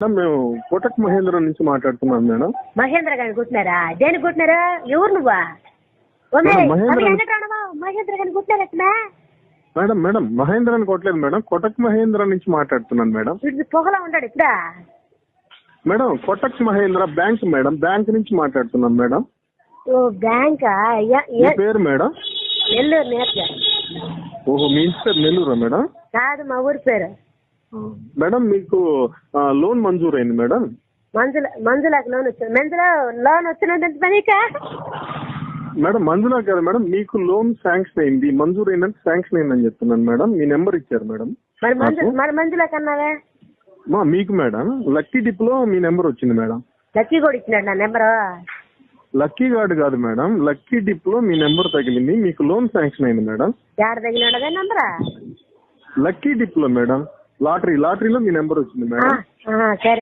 Madam మేము కోటక్ మహేంద్ర నుంచి మాట్లాడుతున్నాం మేడం. మహేంద్ర గారిని కుట్టినారా? దేనికి కుట్టినారా? ఎవరు నువ్వా? మహేంద్ర గారిని కుట్టినారట్నా? మేడం మేడం మహేంద్ర అని కొట్టలేదు మేడం, కోటక్ మహేంద్ర నుంచి మాట్లాడుతున్నాను మేడం. పొగలా ఉంటాడు ఇప్పుడా? Madam Kotak Mahindra bank madam, bank నుంచి మాట్లాడుతున్నాం మేడం. ఓ బ్యాంకా? పేరు మేడం? నెల్లూరు నేర్చా. ఓహో మీ ఇంటి పేరు నెల్లూరా మేడం? కాదు, మా ఊరి పేరు. మేడం మీకు లోన్ మంజూరైంది మేడం. మంజులాకి లోన్ వచ్చింది. లోన్ వచ్చినదంటే పనికా? మేడం మంజులా కదా మేడం, మీకు లోన్ శాంక్షన్ అయింది, మంజూరు అయిందంటే శాంక్షన్ అయిందని చెప్తున్నాను మేడం. మీ నెంబర్ ఇచ్చారు మేడం. మరి మంజులా కన్నావే మీకు మేడం లక్కీ డిప్ లో మీ నెంబర్ వచ్చింది మేడం. లక్కీ కూడా ఇచ్చినాడు నా నెంబరు. లక్కీ కార్డు కాదు మేడం, లక్కీ డిప్ లో మీ నెంబర్ తగిలింది, మీకు లోన్ శాంక్షన్ అయింది మేడం. ఎక్కడ తగిలినాడు నెంబరా? లక్కీ డిప్ లో మేడం, లాటరీలో మీ నెంబర్ వచ్చింది మేడం. సరే.